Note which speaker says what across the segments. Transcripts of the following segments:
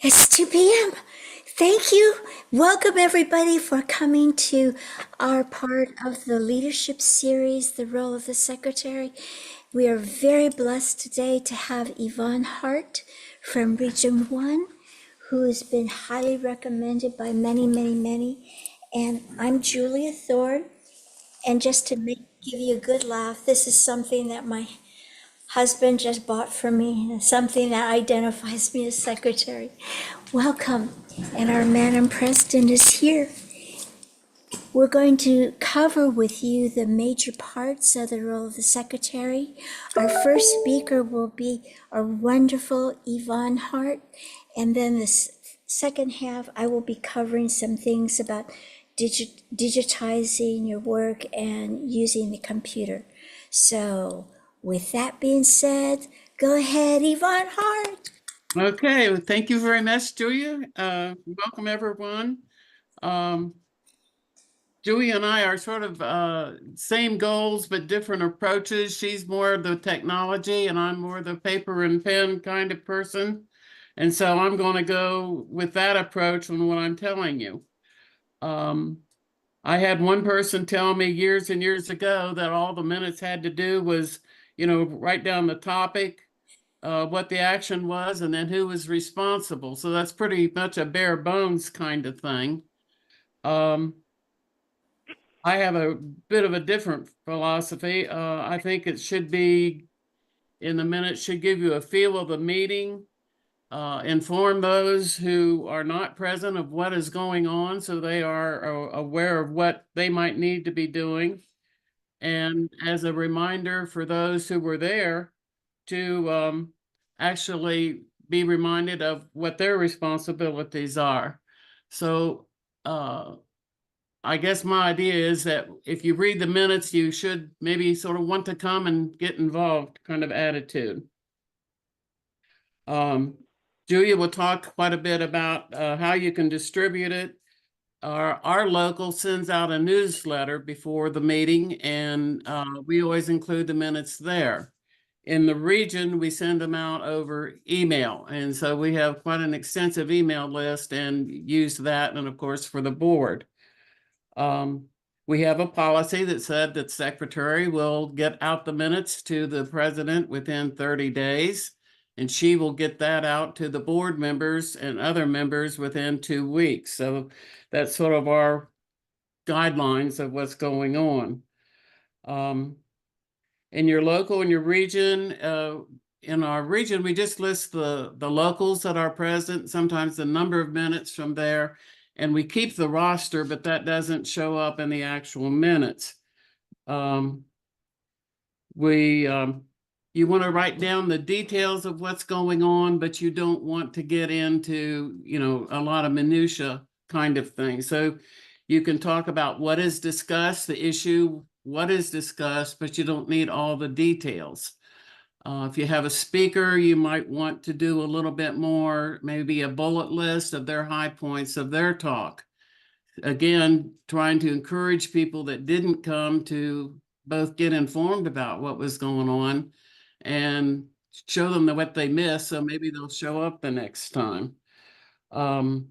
Speaker 1: It's 2 p.m. Thank you. Welcome, everybody, for coming to our part of the leadership series, The Role of the Secretary. We are very blessed today to have Yvonne Hart from Region 1, who has been highly recommended by many, many, many. And I'm Julia Thorn. And just to give you a good laugh, this is something that my husband just bought for me, something that identifies me as secretary. Welcome. And our Madam Preston is here. We're going to cover with you the major parts of the role of the secretary. Our first speaker will be our wonderful Yvonne Hart. And then the second half, I will be covering some things about digitizing your work and using the computer. So with that being said, go ahead, Yvonne Hart.
Speaker 2: Okay, well, thank you very much, Julia. Welcome, everyone. Julia and I are sort of same goals, but different approaches. She's more of the technology, and I'm more the paper and pen kind of person. And so I'm going to go with that approach on what I'm telling you. I had one person tell me years and years ago that all the minutes had to do was, write down the topic, what the action was, and then who was responsible. So that's pretty much a bare bones kind of thing. Um, I have a bit of a different philosophy. I think it should be in the minutes, should give you a feel of the meeting, inform those who are not present of what is going on so they are aware of what they might need to be doing. And as a reminder for those who were there to actually be reminded of what their responsibilities are. So I guess my idea is that if you read the minutes, you should maybe sort of want to come and get involved kind of attitude. Julia will talk quite a bit about how you can distribute it. Our local sends out a newsletter before the meeting, and we always include the minutes there. In the region, we send them out over email, and so we have quite an extensive email list and use that, and of course, for the board. We have a policy that said that secretary will get out the minutes to the president within 30 days, and she will get that out to the board members and other members within 2 weeks. So that's sort of our guidelines of what's going on. In your local, in your region, in our region, we just list the locals that are present, sometimes the number of minutes from there, and we keep the roster, but that doesn't show up in the actual minutes. You want to write down the details of what's going on, but you don't want to get into, a lot of minutia kind of thing. So you can talk about what is discussed, the issue, what is discussed, but you don't need all the details. If you have a speaker, you might want to do a little bit more, maybe a bullet list of their high points of their talk. Again, trying to encourage people that didn't come to both get informed about what was going on and show them what they missed, so maybe they'll show up the next time. A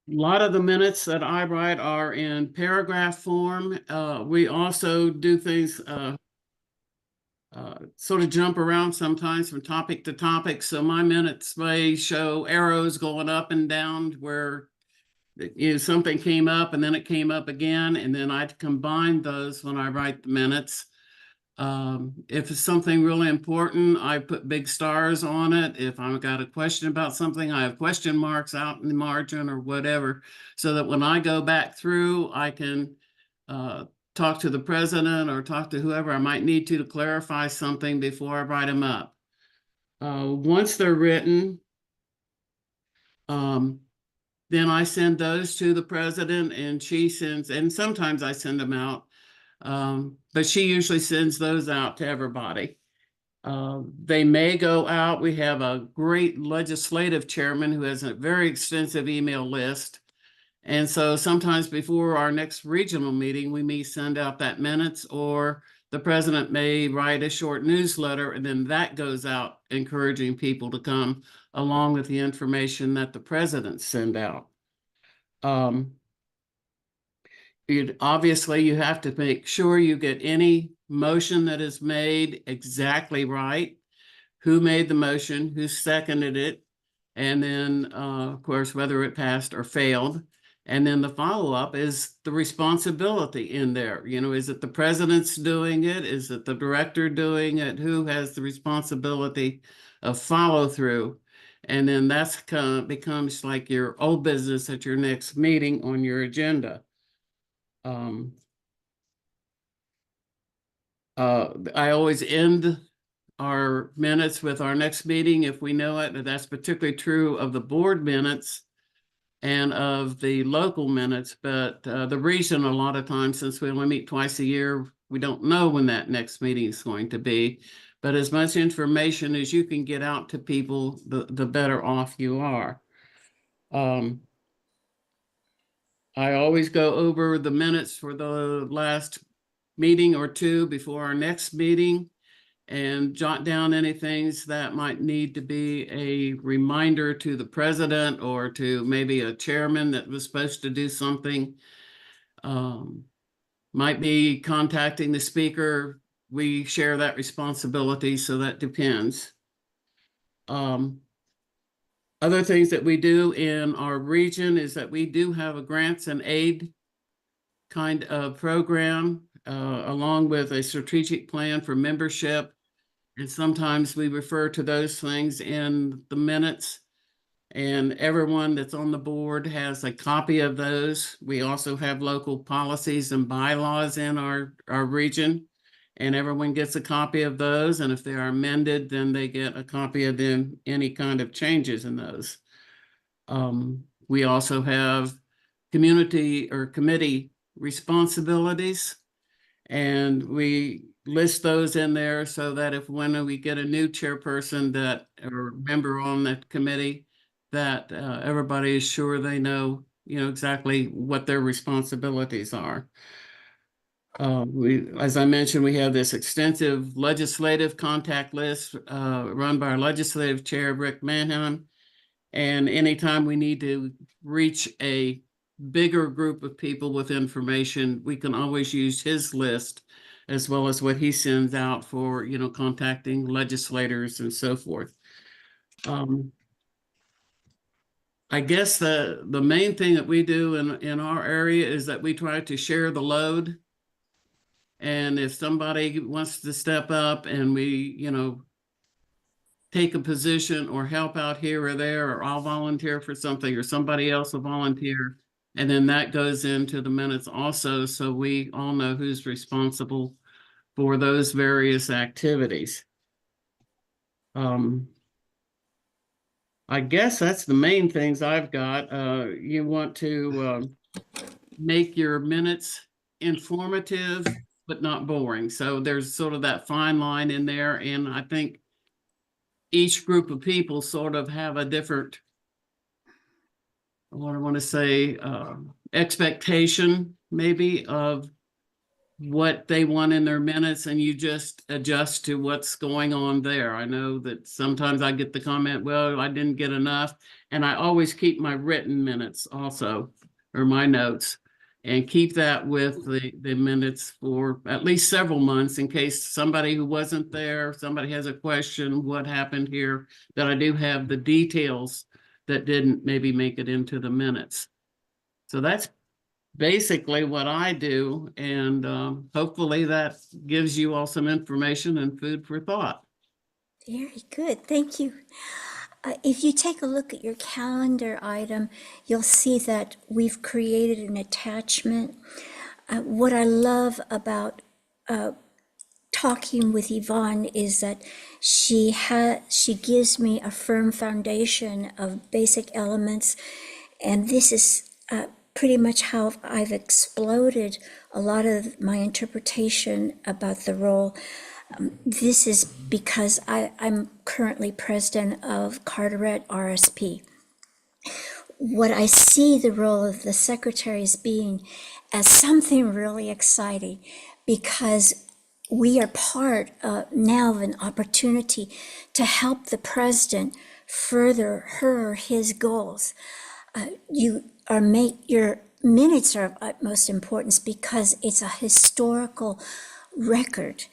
Speaker 2: lot of the minutes that I write are in paragraph form. We also do things sort of jump around sometimes from topic to topic. So my minutes may show arrows going up and down where something came up and then it came up again, and then I'd combine those when I write the minutes. If it's something really important, I put big stars on it. If I've got a question about something, I have question marks out in the margin or whatever, so that when I go back through, I can talk to the president or talk to whoever I might need to clarify something before I write them up. Once they're written, then I send those to the president and she sends, and sometimes I send them out. But she usually sends those out to everybody. They may go out. We have a great legislative chairman who has a very extensive email list. And so sometimes before our next regional meeting, we may send out that minutes, or the president may write a short newsletter, and then that goes out encouraging people to come along with the information that the president send out. Obviously, you have to make sure you get any motion that is made exactly right. Who made the motion, who seconded it, and then, of course, whether it passed or failed. And then the follow-up is the responsibility in there. Is it the president's doing it? Is it the director doing it? Who has the responsibility of follow-through? And then that's kind of becomes like your old business at your next meeting on your agenda. I always end our minutes with our next meeting if we know it, and that's particularly true of the board minutes and of the local minutes, but the region, a lot of times, since we only meet twice a year, we don't know when that next meeting is going to be. But as much information as you can get out to people, the better off you are. I always go over the minutes for the last meeting or two before our next meeting and jot down any things that might need to be a reminder to the president or to maybe a chairman that was supposed to do something. Might be contacting the speaker. We share that responsibility, so that depends. Other things that we do in our region is that we do have a grants and aid kind of program, along with a strategic plan for membership. And sometimes we refer to those things in the minutes, and everyone that's on the board has a copy of those. We also have local policies and bylaws in our region, and everyone gets a copy of those. And if they are amended, then they get a copy of them, any kind of changes in those. We also have community or committee responsibilities, and we list those in there so that if when we get a new chairperson that or member on that committee, that everybody is sure they know, exactly what their responsibilities are. As I mentioned, we have this extensive legislative contact list run by our legislative chair, Rick Manheim. And anytime we need to reach a bigger group of people with information, we can always use his list as well as what he sends out for, contacting legislators and so forth. I guess the main thing that we do in our area is that we try to share the load. And if somebody wants to step up and we, take a position or help out here or there, or I'll volunteer for something or somebody else will volunteer. And then that goes into the minutes also, so we all know who's responsible for those various activities. I guess that's the main things I've got. You want to make your minutes informative, but not boring. So there's sort of that fine line in there. And I think each group of people sort of have a different, what I want to say, expectation maybe of what they want in their minutes, and you just adjust to what's going on there. I know that sometimes I get the comment, well, I didn't get enough. And I always keep my written minutes also, or my notes, and keep that with the minutes for at least several months in case somebody who wasn't there, somebody has a question, what happened here, that I do have the details that didn't maybe make it into the minutes. So that's basically what I do, and hopefully that gives you all some information and food for thought.
Speaker 1: Very good. Thank you. If you take a look at your calendar item, you'll see that we've created an attachment. What I love about talking with Yvonne is that she gives me a firm foundation of basic elements, and this is pretty much how I've exploded a lot of my interpretation about the role. This is because I'm currently president of Carteret RSP. What I see the role of the secretaries being as something really exciting, because we are part now of an opportunity to help the president further his goals. Your minutes are of utmost importance because it's a historical record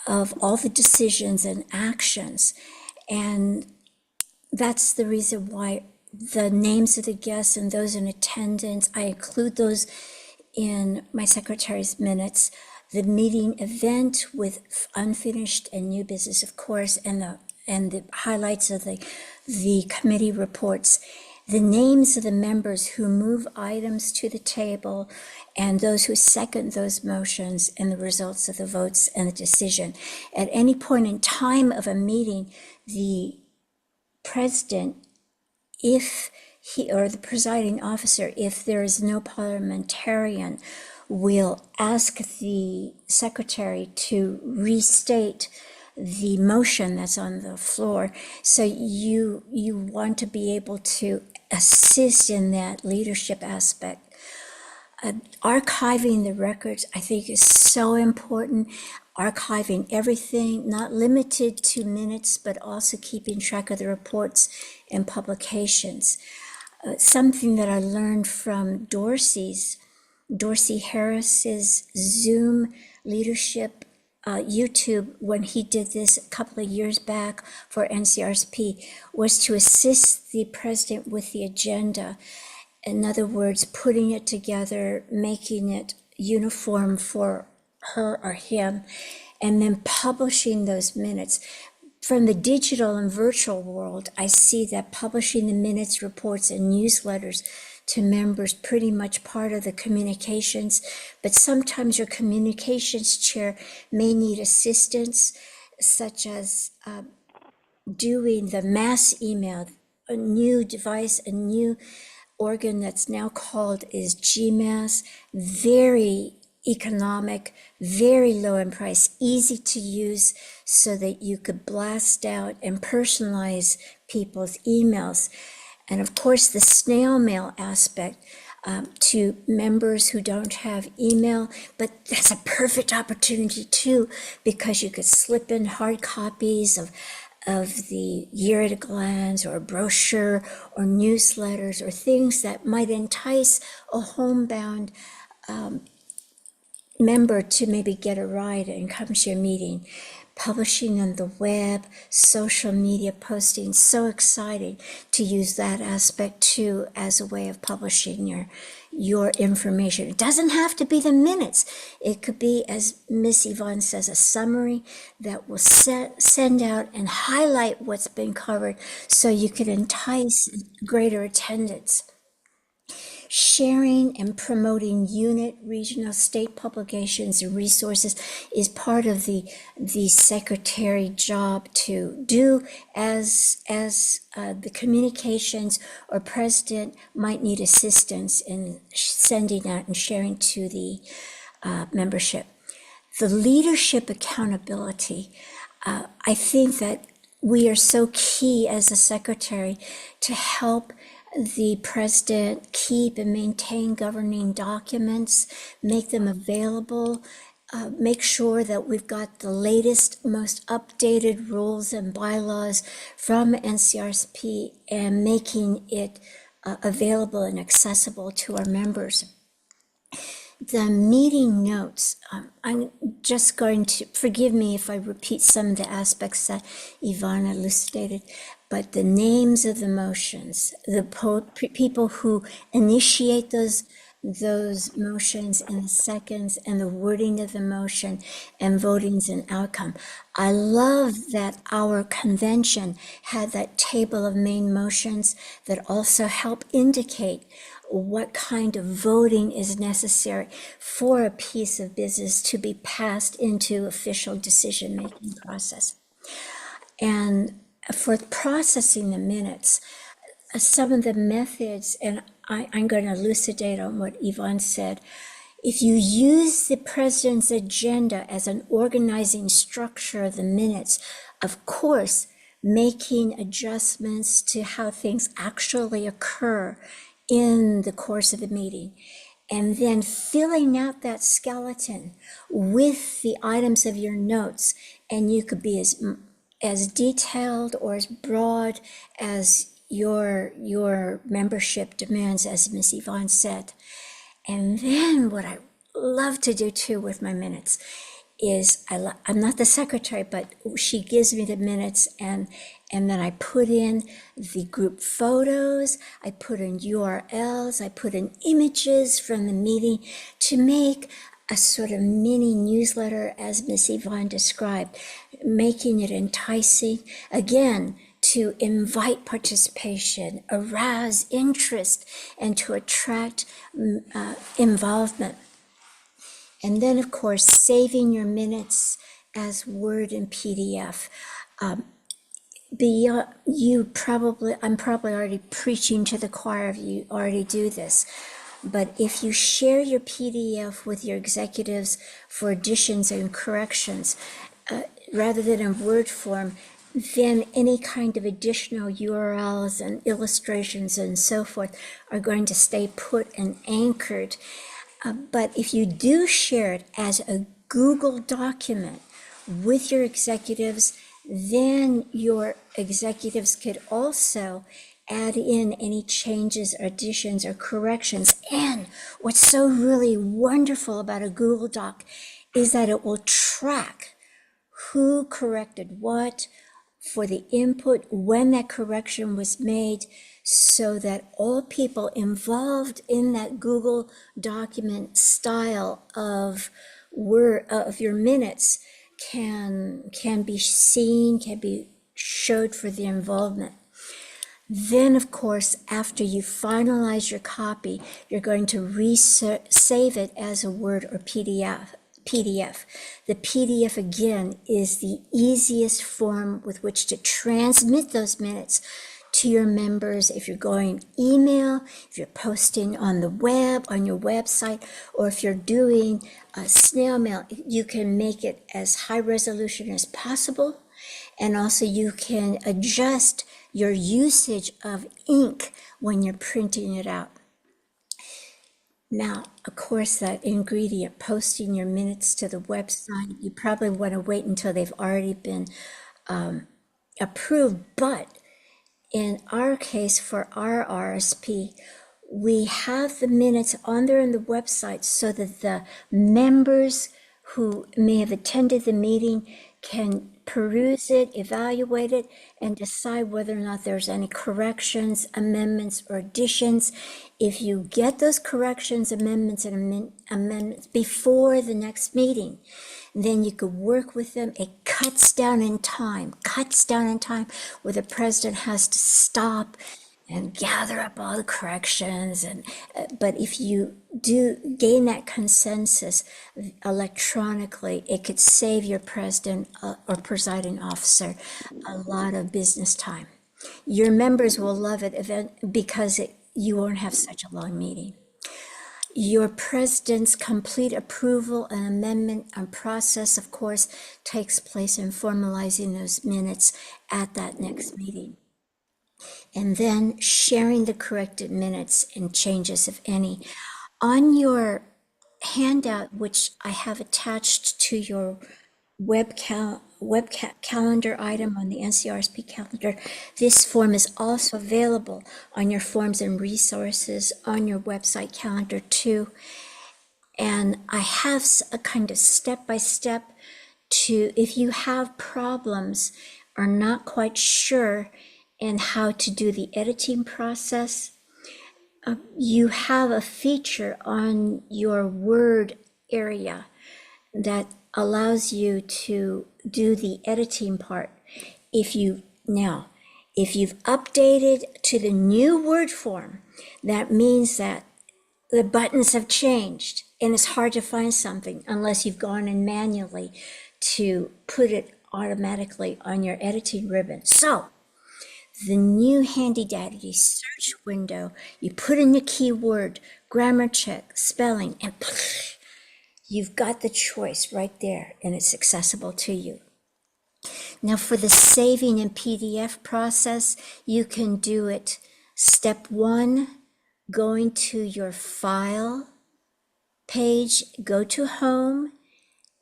Speaker 1: of all the decisions and actions. And that's the reason why the names of the guests and those in attendance, I include those in my secretary's minutes. The meeting event with unfinished and new business, of course, and the highlights of the committee reports, the names of the members who move items to the table and those who second those motions, and the results of the votes and the decision. At any point in time of a meeting, the president, if he or the presiding officer, if there is no parliamentarian, will ask the secretary to restate the motion that's on the floor. So you want to be able to assist in that leadership aspect. Archiving the records, I think, is so important. Archiving everything, not limited to minutes, but also keeping track of the reports and publications. Something that I learned from Dorsey Harris's Zoom leadership YouTube, when he did this a couple of years back for NCRSP, was to assist the president with the agenda. In other words, putting it together, making it uniform for her or him, and then publishing those minutes. From the digital and virtual world, I see that publishing the minutes, reports, and newsletters to members pretty much part of the communications, but sometimes your communications chair may need assistance, such as doing the mass email, a new device, a new organ that's now called is GMAS, very economic, very low in price, easy to use, so that you could blast out and personalize people's emails. And of course, the snail mail aspect to members who don't have email, but that's a perfect opportunity too, because you could slip in hard copies of the year at a glance, or a brochure, or newsletters, or things that might entice a homebound member to maybe get a ride and come to your meeting. Publishing on the web, social media posting, so exciting to use that aspect too as a way of publishing your information. It doesn't have to be the minutes. It could be, as Miss Yvonne says, a summary that will send out and highlight what's been covered so you can entice greater attendance. Sharing and promoting unit, regional, state publications and resources is part of the secretary job to do, as the communications or president might need assistance in sending out and sharing to the membership. The leadership accountability, I think that we are so key as a secretary to help the president keep and maintain governing documents, make them available, make sure that we've got the latest, most updated rules and bylaws from NCRSP, and making it available and accessible to our members. The meeting notes, I'm just going to, forgive me if I repeat some of the aspects that Yvonne elucidated, but the names of the motions, the people who initiate those motions, and the seconds, and the wording of the motion, and votings and outcome. I love that our convention had that table of main motions that also help indicate what kind of voting is necessary for a piece of business to be passed into official decision-making process. And for processing the minutes, some of the methods, and I'm going to elucidate on what Yvonne said. If you use the president's agenda as an organizing structure of the minutes, of course, making adjustments to how things actually occur in the course of the meeting, and then filling out that skeleton with the items of your notes. And you could be as detailed or as broad as your membership demands, as Miss Yvonne said. And then what I love to do too with my minutes is I'm not the secretary, but she gives me the minutes, and then I put in the group photos, I put in URLs, I put in images from the meeting to make a sort of mini newsletter, as Miss Yvonne described, making it enticing, again, to invite participation, arouse interest, and to attract involvement. And then, of course, saving your minutes as Word and PDF. I'm probably already preaching to the choir if you already do this. But if you share your PDF with your executives for additions and corrections, rather than in Word form, then any kind of additional URLs and illustrations and so forth are going to stay put and anchored. But if you do share it as a Google document with your executives, then your executives could also add in any changes, additions, or corrections. And what's so really wonderful about a Google Doc is that it will track who corrected what, for the input, when that correction was made, so that all people involved in that Google document style of your minutes can be seen, can be showed for the involvement. Then, of course, after you finalize your copy, you're going to save it as a Word or PDF. The PDF, again, is the easiest form with which to transmit those minutes to your members. If you're going email, if you're posting on the web, on your website, or if you're doing snail mail, you can make it as high resolution as possible. And also you can adjust your usage of ink when you're printing it out. Now, of course, that ingredient, posting your minutes to the website, you probably want to wait until they've already been approved. But in our case, for our RSP, we have the minutes on there on the website so that the members who may have attended the meeting can peruse it, evaluate it, and decide whether or not there's any corrections, amendments, or additions. If you get those corrections, amendments, and amendments before the next meeting, then you could work with them. It cuts down in time where the president has to stop and gather up all the corrections. But if you do gain that consensus electronically, it could save your president or presiding officer a lot of business time. Your members will love it because you won't have such a long meeting. Your president's complete approval and amendment and process, of course, takes place in formalizing those minutes at that next meeting. And then sharing the corrected minutes and changes, if any. On your handout, which I have attached to your web calendar item on the NCRSP calendar, this form is also available on your forms and resources on your website calendar too. And I have a kind of step-by-step to, if you have problems or not quite sure in how to do the editing process, you have a feature on your Word area that allows you to do the editing part. If you've updated to the new Word form, that means that the buttons have changed and it's hard to find something unless you've gone in manually to put it automatically on your editing ribbon. So the new handy dandy search window, you put in the keyword, grammar check, spelling, and you've got the choice right there and it's accessible to you. Now for the saving in PDF process, you can do it step 1, going to your file page, go to Home,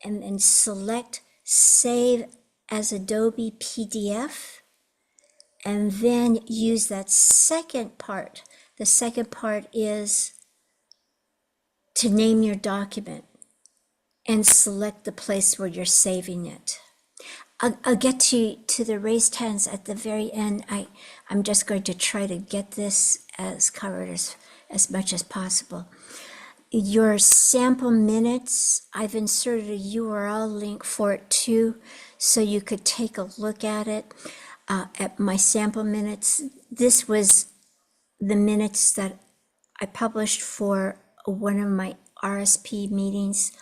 Speaker 1: and then select Save as Adobe PDF, and then use that second part. The second part is to name your document and select the place where you're saving it. I'll get to the raised hands at the very end. I'm just going to try to get this as covered as much as possible. Your sample minutes, I've inserted a URL link for it too, so you could take a look at it. At my sample minutes, this was the minutes that I published for one of my RSP meetings.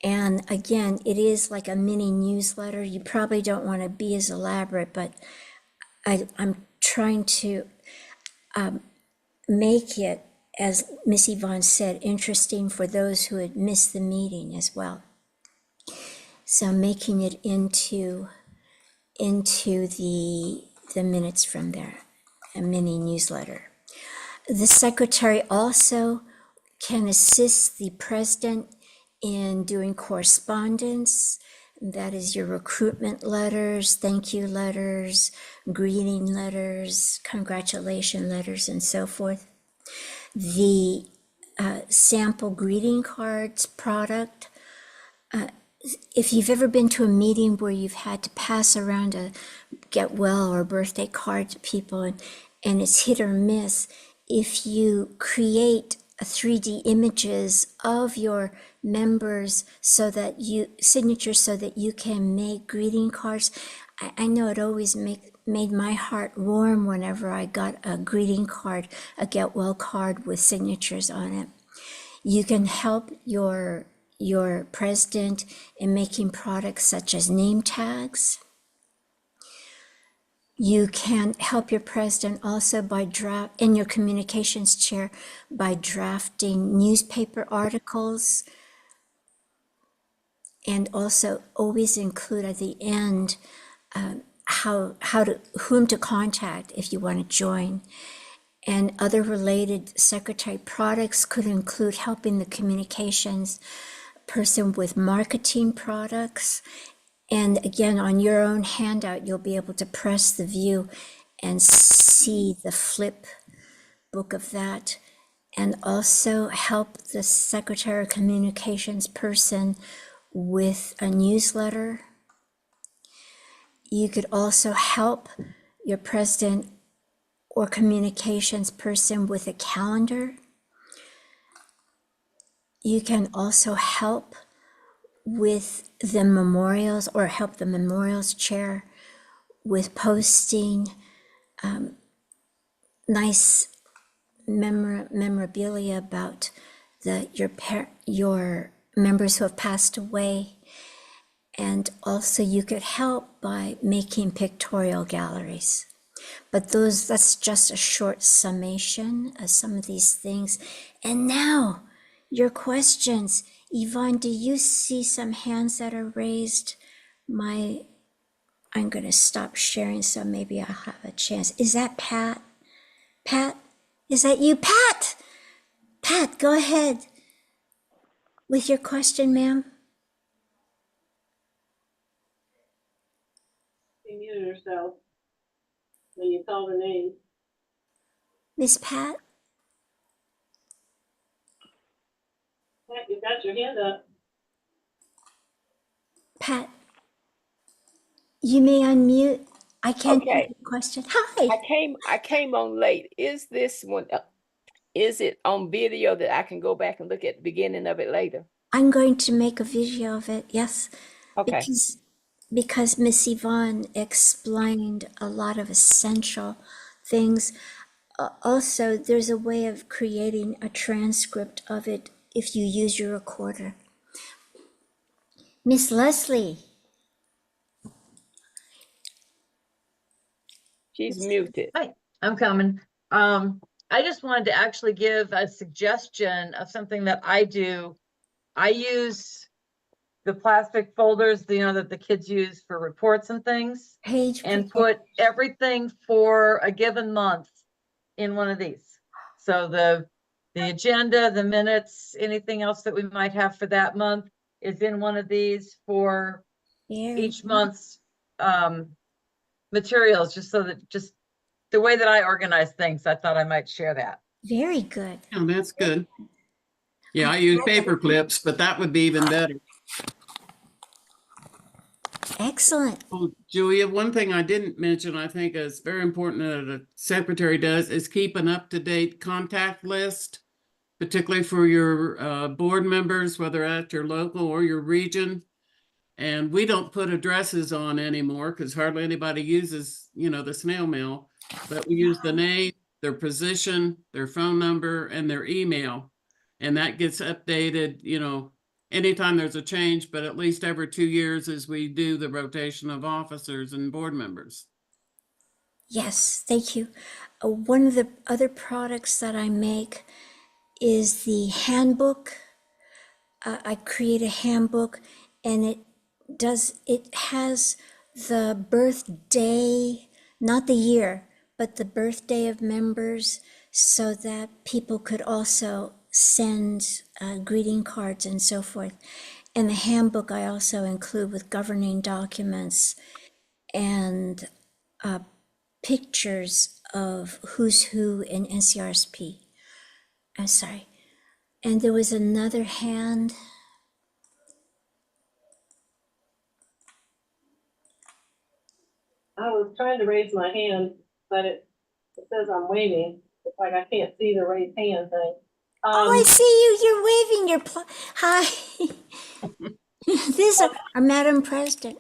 Speaker 1: And again, it is like a mini newsletter. You probably don't want to be as elaborate, but I'm trying to make it, as Miss Yvonne said, interesting for those who had missed the meeting as well. So making it into the minutes from there, a mini newsletter. The secretary also can assist the president in doing correspondence. That is your recruitment letters, thank you letters, greeting letters, congratulation letters, and so forth. The sample greeting cards product. If you've ever been to a meeting where you've had to pass around a get well or birthday card to people and it's hit or miss, if you create a 3D images of your members so that signatures so that you can make greeting cards, I know it always made my heart warm whenever I got a greeting card, a get well card with signatures on it. You can help your president in making products such as name tags. You can help your president also by and your communications chair by drafting newspaper articles, and also always include at the end whom to contact if you want to join. And other related secretary products could include helping the communications person with marketing products. And again, on your own handout, you'll be able to press the view and see the flip book of that, and also help the secretary communications person with a newsletter. You could also help your president or communications person with a calendar. You can also help with the memorials, or help the memorials chair with posting nice memorabilia about your members who have passed away. And also you could help by making pictorial galleries. But that's just a short summation of some of these things. And now your questions. Yvonne, do you see some hands that are raised? I'm going to stop sharing, so maybe I'll have a chance. Is that Pat? Pat, is that you? Pat, go ahead with your question, ma'am.
Speaker 3: You mute yourself when you call the name.
Speaker 1: Miss Pat?
Speaker 3: Pat, you got your hand up.
Speaker 1: Pat, you may unmute. I can't hear
Speaker 4: Okay.
Speaker 1: the question. Hi.
Speaker 4: I came on late. Is this one, is it on video that I can go back and look at the beginning of it later?
Speaker 1: I'm going to make a video of it, yes.
Speaker 4: Okay.
Speaker 1: Because Miss Yvonne explained a lot of essential things. Also, there's a way of creating a transcript of it if you use your recorder. Miss Leslie.
Speaker 4: She's muted.
Speaker 5: Hi, I'm coming. I just wanted to actually give a suggestion of something that I do. I use the plastic folders, that the kids use for reports and things, and put everything for a given month in one of these. So The agenda, the minutes, anything else that we might have for that month is in one of these for
Speaker 1: Very,
Speaker 5: each month's materials, just so that, just the way that I organize things, I thought I might share that.
Speaker 1: very good.
Speaker 2: Oh, that's good. Yeah, I use paper clips, but that would be even better.
Speaker 1: Excellent.
Speaker 2: Oh, Julia, one thing I didn't mention, I think is very important that a secretary does is keep an up-to-date contact list, particularly for your board members, whether at your local or your region. And we don't put addresses on anymore because hardly anybody uses, the snail mail. But we use the name, their position, their phone number, and their email. And that gets updated, anytime there's a change, but at least every 2 years as we do the rotation of officers and board members.
Speaker 1: Yes, thank you. One of the other products that I make is the handbook. I create a handbook, and it has the birthday, not the year, but the birthday of members, so that people could also send greeting cards and so forth. And the handbook I also include with governing documents and pictures of who's who in NCRSP. I'm sorry. And there was another hand.
Speaker 3: I was trying to raise my hand, but it says I'm waving. It's like I can't see the raised hand thing.
Speaker 1: Oh, I see you. You're waving your hi. This is our Madam President.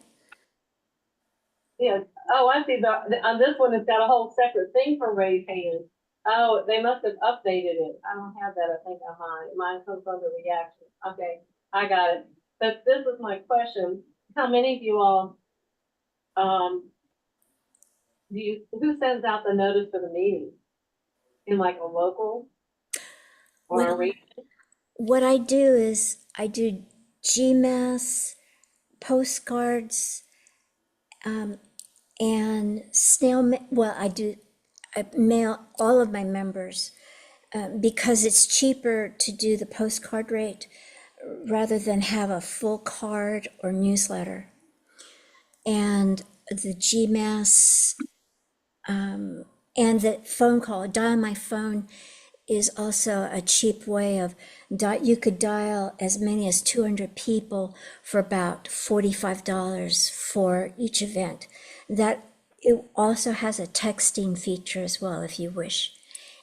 Speaker 3: Yeah. Oh, I see. On this one, it's got a whole separate thing for raised hands. Oh, they must have updated it. I don't have that, I think, on mine. Mine comes under reaction. Okay, I got it. But this is my question. How many of you all, who sends out the notice for the meeting? In like a local or a
Speaker 1: Well,
Speaker 3: region?
Speaker 1: what I do is I do GMAS, postcards, and snail mail. Well, I mail all of my members because it's cheaper to do the postcard rate rather than have a full card or newsletter. And the GMAS and the phone call, dial my phone, is also a cheap way of, you could dial as many as 200 people for about $45 for each event. That it also has a texting feature as well, if you wish.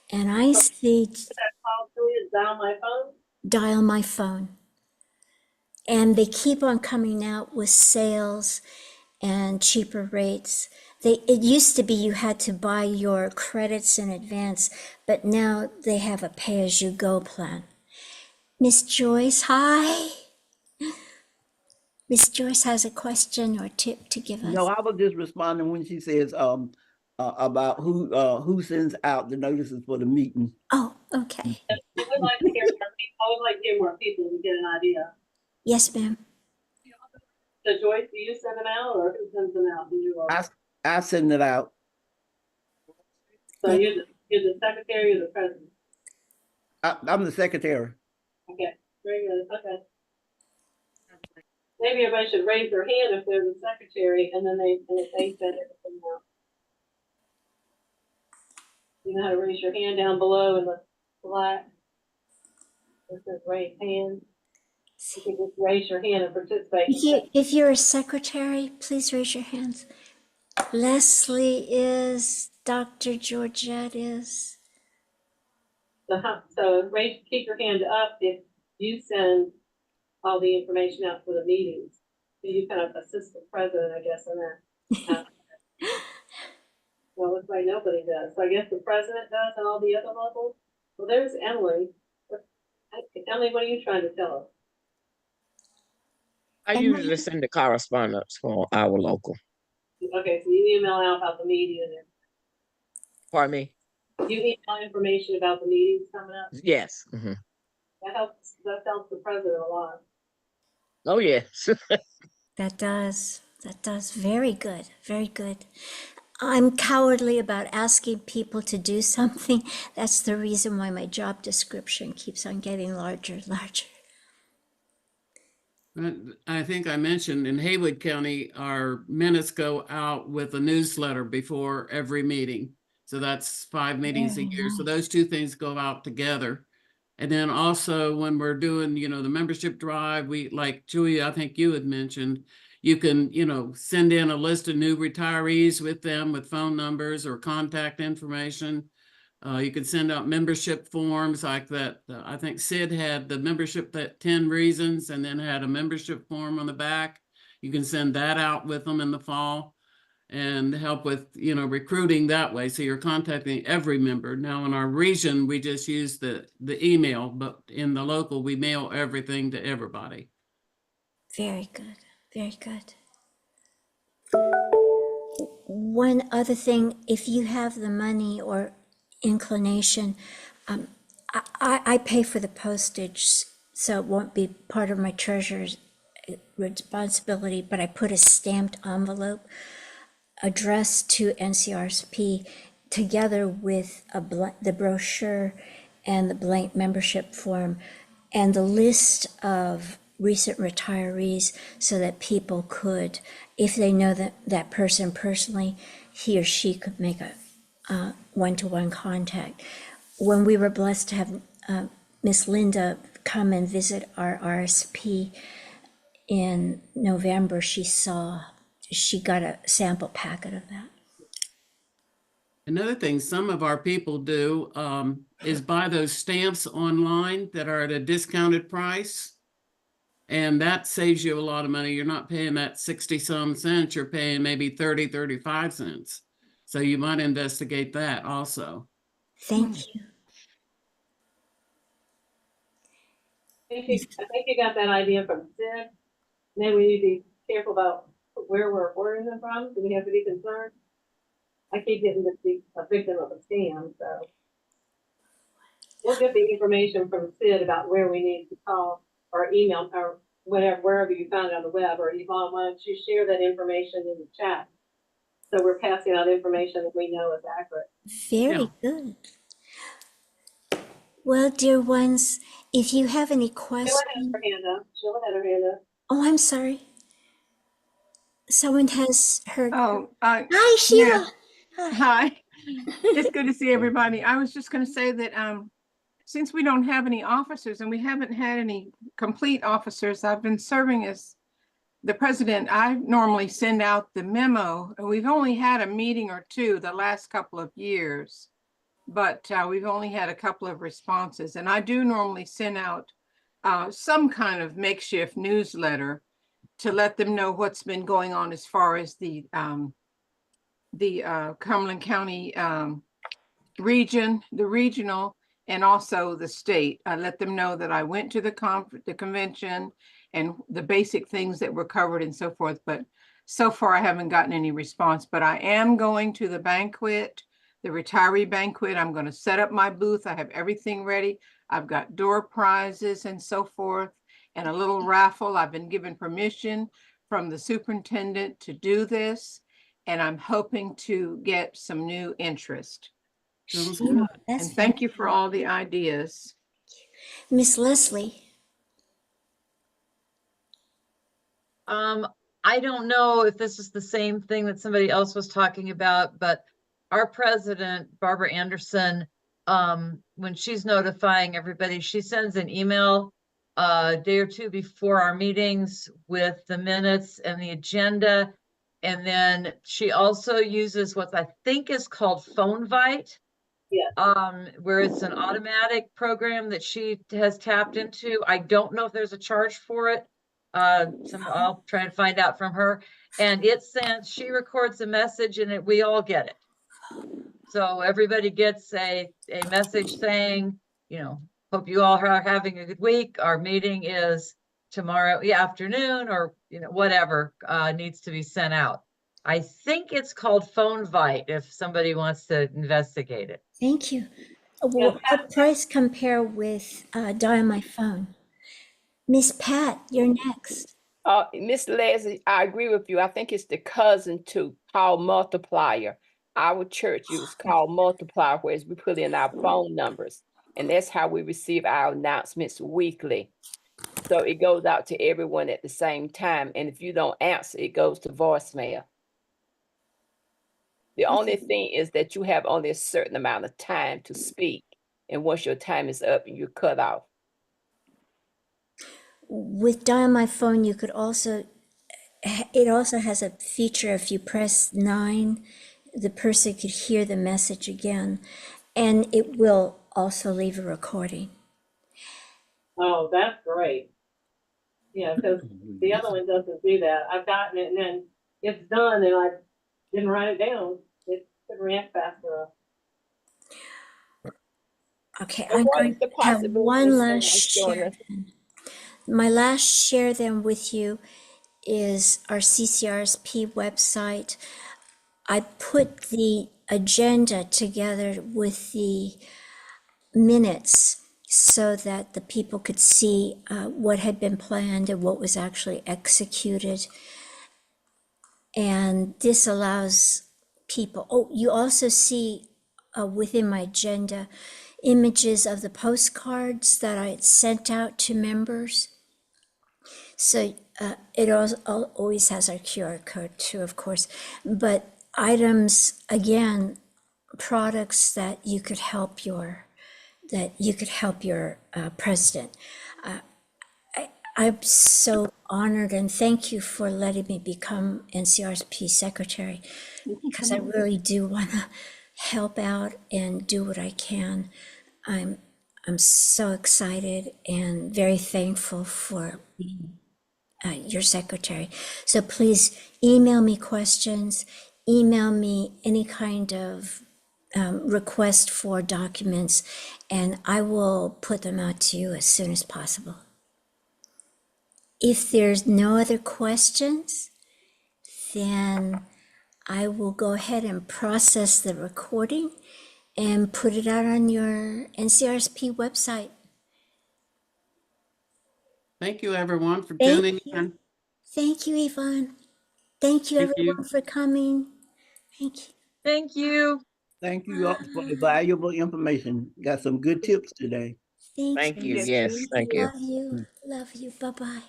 Speaker 1: And I see
Speaker 3: That call to is down my phone?
Speaker 1: dial my phone. And they keep on coming out with sales and cheaper rates. It used to be you had to buy your credits in advance, but now they have a pay-as-you-go plan. Miss Joyce, hi. Miss Joyce has a question or tip to give us.
Speaker 6: No, I was just responding when she says about who sends out the notices for the meeting.
Speaker 1: Oh, okay.
Speaker 3: I would like to hear more people. I would like to hear more people to get an idea.
Speaker 1: Yes, ma'am.
Speaker 3: So Joyce, do you send them out or who sends them out? Do you all?
Speaker 6: I send it out.
Speaker 3: So you're the secretary or the president?
Speaker 6: I'm the secretary.
Speaker 3: Okay, very good. Okay. Maybe everybody should raise their hand if they're the secretary, and then they send everything out. You know how to raise your hand down below in the black. It says raise hand. You can just raise your hand and participate.
Speaker 1: If you're a secretary, please raise your hands. Leslie is, Dr. Georgette is.
Speaker 3: So keep your hand up if you send all the information out for the meetings. So you kind of assist the president, I guess, in that. Well, looks like nobody does. So I guess the president does and all the other levels. Well, there's Emily. Emily, what are you trying to tell us?
Speaker 4: I usually send the correspondence for our local.
Speaker 3: Okay, so you email out about the meeting and
Speaker 4: Pardon me?
Speaker 3: you email information about the meetings coming up.
Speaker 4: Yes. Mhm.
Speaker 3: That helps the president a lot.
Speaker 4: Oh, yes.
Speaker 1: That does. Very good. Very good. I'm cowardly about asking people to do something. That's the reason why my job description keeps on getting larger and larger.
Speaker 2: I think I mentioned in Haywood County, our minutes go out with a newsletter before every meeting. So that's 5 meetings a
Speaker 1: Very
Speaker 2: year. So
Speaker 1: nice.
Speaker 2: those two things go out together. And then also when we're doing, the membership drive, we, like Julia, I think you had mentioned, you can, send in a list of new retirees with them with phone numbers or contact information. You can send out membership forms like that. I think Sid had the membership, that 10 reasons, and then had a membership form on the back. You can send that out with them in the fall and help with, recruiting that way. So you're contacting every member. Now in our region, we just use the email, but in the local, we mail everything to everybody.
Speaker 1: Very good. Very good. One other thing, if you have the money or inclination, I pay for the postage, so it won't be part of my treasurer's responsibility, but I put a stamped envelope addressed to NCRSP together with the brochure and the blank membership form and the list of recent retirees so that people could, if they know that person personally, he or she could make a one-to-one contact. When we were blessed to have Miss Linda come and visit our RSP in November, she got a sample packet of that.
Speaker 2: Another thing some of our people do is buy those stamps online that are at a discounted price. And that saves you a lot of money. You're not paying that 60 some cents. You're paying maybe 30, 35 cents. So you might investigate that also.
Speaker 1: Thank you.
Speaker 3: I think you got that idea from Sid. Then we need to be careful about where we're ordering them from. Do we have to be concerned? I keep getting to be a victim of a scam, so. We'll get the information from Sid about where we need to call or email or whatever, wherever you found it on the web, or Yvonne, why don't you share that information in the chat? So we're passing out information that we know is accurate.
Speaker 1: Very good. Well, dear ones, if you have any questions.
Speaker 3: Sheila had her hand up.
Speaker 1: Oh, I'm sorry. Someone has heard.
Speaker 7: Oh,
Speaker 1: Hi, Sheila.
Speaker 7: yeah. Hi. It's good to see everybody. I was just going to say that since we don't have any officers and we haven't had any complete officers, I've been serving as the president. I normally send out the memo, and we've only had a meeting or two the last couple of years, but we've only had a couple of responses. And I do normally send out some kind of makeshift newsletter to let them know what's been going on as far as the Cumberland County region, the regional, and also the state. I let them know that I went to the convention and the basic things that were covered and so forth. But so far, I haven't gotten any response. But I am going to the banquet, the retiree banquet. I'm going to set up my booth. I have everything ready. I've got door prizes and so forth, and a little raffle. I've been given permission from the superintendent to do this, and I'm hoping to get some new interest.
Speaker 1: Sheila,
Speaker 7: And thank you for all the ideas.
Speaker 1: Miss Leslie.
Speaker 5: I don't know if this is the same thing that somebody else was talking about, but our president, Barbara Anderson, when she's notifying everybody, she sends an email a day or two before our meetings with the minutes and the agenda. And then she also uses what I think is called PhoneVite.
Speaker 3: Yeah.
Speaker 5: Where it's an automatic program that she has tapped into. I don't know if there's a charge for it. I'll try and find out from her. And it sends, she records a message and we all get it. So everybody gets a message saying, hope you all are having a good week. Our meeting is tomorrow afternoon, or whatever needs to be sent out. I think it's called PhoneVite if somebody wants to investigate it.
Speaker 1: Thank you. Will the price compare with Dial My Phone? Miss Pat, you're next.
Speaker 4: Miss Leslie, I agree with you. I think it's the cousin to Call Multiplier. our church use called Multiplier, whereas we put in our phone numbers. And that's how we receive our announcements weekly. So it goes out to everyone at the same time. And if you don't answer, it goes to voicemail. The only thing is that you have only a certain amount of time to speak. And once your time is up, you're cut off.
Speaker 1: With Dial My Phone, you could also, it also has a feature, if you press 9, the person could hear the message again, and it will also leave a recording.
Speaker 3: Oh, that's great. Yeah, because the other one doesn't do that. I've gotten it and then it's done and I didn't write it down. It couldn't react fast enough.
Speaker 1: Okay,
Speaker 4: And
Speaker 1: I'm
Speaker 4: what
Speaker 1: going
Speaker 4: is the
Speaker 1: to have
Speaker 4: possibility
Speaker 1: one
Speaker 4: of
Speaker 1: last
Speaker 4: someone showing
Speaker 1: share.
Speaker 4: us?
Speaker 1: My last share then with you is our CCRSP website. I put the agenda together with the minutes so that the people could see what had been planned and what was actually executed. And this allows people, oh, you also see within my agenda images of the postcards that I had sent out to members. So it also always has our QR code too, of course, but items, again, products that you could help your president. I'm so honored and thank you for letting me become NCRSP secretary, because I really do want to help out and do what I can. I'm so excited and very thankful for being your secretary. So please email me questions, email me any kind of request for documents, and I will put them out to you as soon as possible. If there's no other questions, then I will go ahead and process the recording and put it out on your NCRSP website.
Speaker 2: Thank you, everyone, for
Speaker 1: Thank
Speaker 2: tuning
Speaker 1: you.
Speaker 2: in.
Speaker 1: Thank you, Yvonne. Thank you,
Speaker 2: Thank you.
Speaker 1: everyone, for coming. Thank you.
Speaker 5: Thank you.
Speaker 6: Thank you all for the valuable information. Got some good tips today.
Speaker 1: Thank
Speaker 8: Thank
Speaker 1: you.
Speaker 8: you. Yes, thank you.
Speaker 1: Love you. Love you. Bye-bye.